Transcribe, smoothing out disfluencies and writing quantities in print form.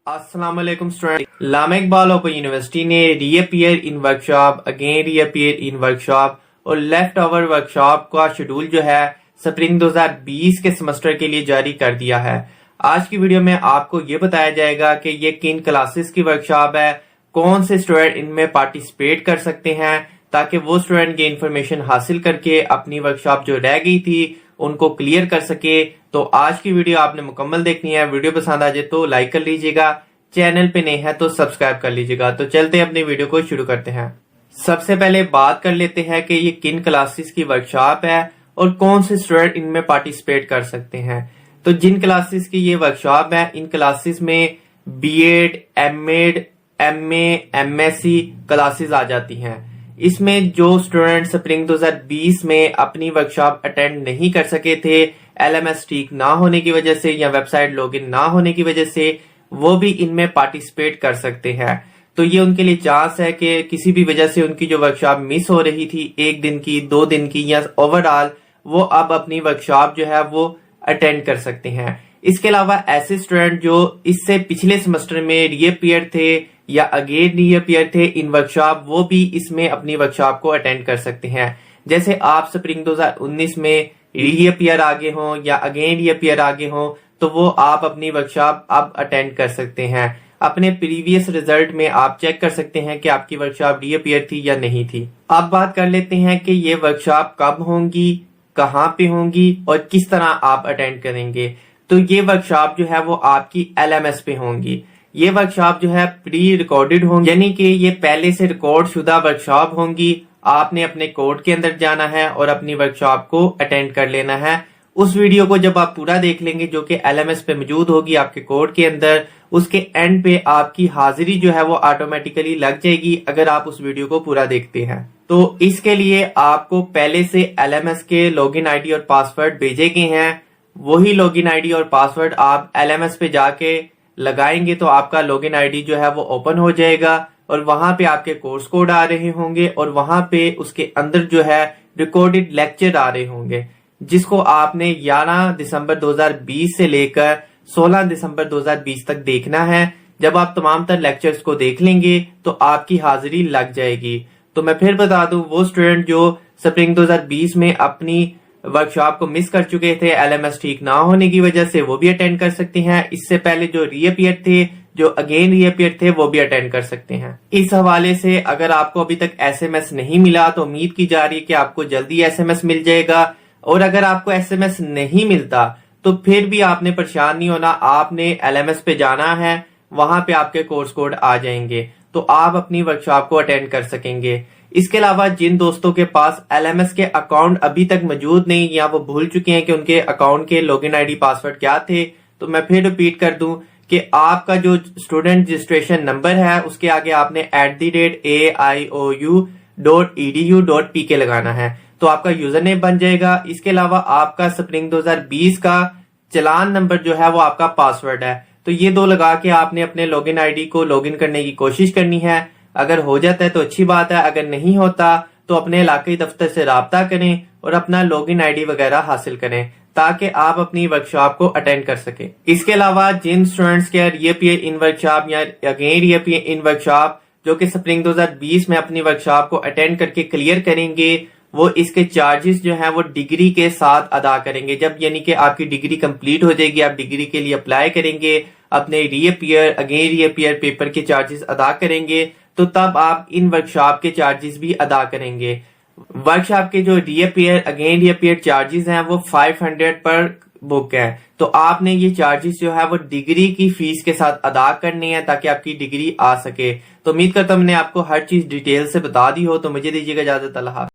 अस्सलाम वालेकुम student. Allama Iqbal open university ने reappear in workshop, again reappear in workshop और लेफ्ट ओवर वर्कशॉप का शेड्यूल जो है स्प्रिंग 2020 के सेमेस्टर के लिए जारी कर दिया है। आज की वीडियो में आपको ये बताया जाएगा कि ये किन क्लासेस की वर्कशॉप है, कौन से स्टूडेंट इनमें पार्टिसिपेट कर सकते हैं, ताकि वो स्टूडेंट ये इन्फॉर्मेशन हासिल करके अपनी वर्कशॉप जो रह गई थी उनको क्लियर कर सके। तो आज की वीडियो आपने मुकम्मल देखनी है। वीडियो पसंद आ जाए तो लाइक कर लीजिएगा, चैनल पे नए हैं तो सब्सक्राइब कर लीजिएगा। तो चलते हैं अपनी वीडियो को शुरू करते हैं। सबसे पहले बात कर लेते हैं कि ये किन क्लासेस की वर्कशॉप है और कौन से स्टूडेंट इनमें पार्टिसिपेट कर सकते हैं। तो जिन क्लासेस की ये वर्कशॉप है, इन क्लासेस में BEd, MEd, MA, MSc classes आ जाती हैं। इसमें जो स्टूडेंट स्प्रिंग 2020 में अपनी वर्कशॉप अटेंड नहीं कर सके थे, एलएमएस ठीक ना होने की वजह से या वेबसाइट लॉगिन ना होने की वजह से, वो भी इनमें पार्टिसिपेट कर सकते हैं। तो ये उनके लिए चांस है कि किसी भी वजह से उनकी जो वर्कशॉप मिस हो रही थी, 1 दिन की, 2 दिन की या ओवरऑल, वो अब अपनी वर्कशॉप जो है वो अटेंड कर सकते हैं। इसके अलावा ऐसे स्टूडेंट जो इससे पिछले सेमेस्टर में रीअपियर थे या अगेन रीअपियर थे इन वर्कशॉप, वो भी इसमें अपनी वर्कशॉप को अटेंड कर सकते हैं। जैसे आप स्प्रिंग 2019 में रीअपियर आगे हों या अगेन रीअपियर आगे हों, तो वो आप अपनी वर्कशॉप अब अटेंड कर सकते हैं। अपने प्रीवियस रिजल्ट में आप चेक कर सकते हैं कि आपकी वर्कशॉप रीअपियर थी या नहीं थी। अब बात कर लेते हैं कि ये वर्कशॉप कब होंगी, कहाँ पे होंगी और किस तरह आप अटेंड करेंगे। तो ये वर्कशॉप जो है वो आपकी एलएमएस पे होंगी। ये वर्कशॉप जो है प्री रिकॉर्डेड होंगी, यानी कि ये पहले से रिकॉर्ड शुदा वर्कशॉप होंगी। आपने अपने कोड के अंदर जाना है और अपनी वर्कशॉप को अटेंड कर लेना है। उस वीडियो को जब आप पूरा देख लेंगे, जो कि एलएमएस पे मौजूद होगी आपके कोड के अंदर, उसके एंड पे आपकी हाजिरी जो है वो ऑटोमेटिकली लग जाएगी अगर आप उस वीडियो को पूरा देखते हैं। तो इसके लिए आपको पहले से एलएमएस के लॉगिन आईडी और पासवर्ड भेजे गए हैं। वही लॉगिन आईडी और पासवर्ड आप एलएमएस पे जाके लगाएंगे तो आपका लॉगिन आईडी जो है वो ओपन हो जाएगा और वहां पे आपके कोर्स कोड आ रहे होंगे और वहां पे उसके अंदर जो है रिकॉर्डेड लेक्चर आ रहे होंगे, जिसको आपने 11 दिसंबर 2020 से लेकर 16 दिसंबर 2020 तक देखना है। जब आप तमाम तर लेक्चर्स को देख लेंगे तो आपकी हाजिरी लग जाएगी। तो मैं फिर बता दूं, वो स्टूडेंट जो स्प्रिंग 2020 में अपनी वर्कशॉप को मिस कर चुके थे एलएमएस ठीक ना होने की वजह से, वो भी अटेंड कर सकते हैं। इससे पहले जो रीअपियर थे, जो अगेन रीअपियर थे, वो भी अटेंड कर सकते हैं। इस हवाले से अगर आपको अभी तक एसएमएस नहीं मिला तो उम्मीद की जा रही है कि आपको जल्दी एसएमएस मिल जाएगा। और अगर आपको एसएमएस नहीं मिलता तो फिर भी आपने परेशान नहीं होना, आपने एलएमएस पे जाना है, वहां पे आपके कोर्स कोड आ जाएंगे तो आप अपनी वर्कशॉप को अटेंड कर सकेंगे। इसके अलावा जिन दोस्तों के पास एलएमएस के अकाउंट अभी तक मौजूद नहीं या वो भूल चुके हैं कि उनके अकाउंट के लॉगिन आईडी पासवर्ड क्या थे, तो मैं फिर रिपीट कर दूं कि आपका जो स्टूडेंट रजिस्ट्रेशन नंबर है उसके आगे आपने @AIOU.edu.pk लगाना है तो आपका यूजर नेम बन जाएगा। इसके अलावा आपका स्प्रिंग 2020 का चलान नंबर जो है वो आपका पासवर्ड है। तो ये दो लगा के आपने अपने लॉगिन आईडी को लॉगिन करने की कोशिश करनी है। अगर हो जाता है तो अच्छी बात है, अगर नहीं होता तो अपने इलाके दफ्तर से राब्ता करें और अपना लॉगिन आईडी वगैरह हासिल करें ताकि आप अपनी वर्कशॉप को अटेंड कर सके। इसके अलावा जिन स्टूडेंट्स के रीअपियर इन वर्कशॉप या अगेन रीअपियर इन वर्कशॉप जो कि स्प्रिंग 2020 में अपनी वर्कशॉप को अटेंड करके क्लियर करेंगे, वो इसके चार्जेस जो है वो डिग्री के साथ अदा करेंगे। जब यानी कि आपकी डिग्री कंप्लीट हो जाएगी, आप डिग्री के लिए अप्लाई करेंगे, अपने रीअपियर अगेन रीअपियर पेपर के चार्जेस अदा करेंगे, तो तब आप इन वर्कशॉप के चार्जेस भी अदा करेंगे। वर्कशॉप के जो रीअपियर अगेन रीअपियर चार्जेस हैं वो 500 पर बुक है। तो आपने ये चार्जेस जो है वो डिग्री की फीस के साथ अदा करने हैं ताकि आपकी डिग्री आ सके। तो उम्मीद करता हूं मैंने आपको हर चीज डिटेल से बता दी हो। तो मुझे दीजिएगा इजाजत। अल्लाह।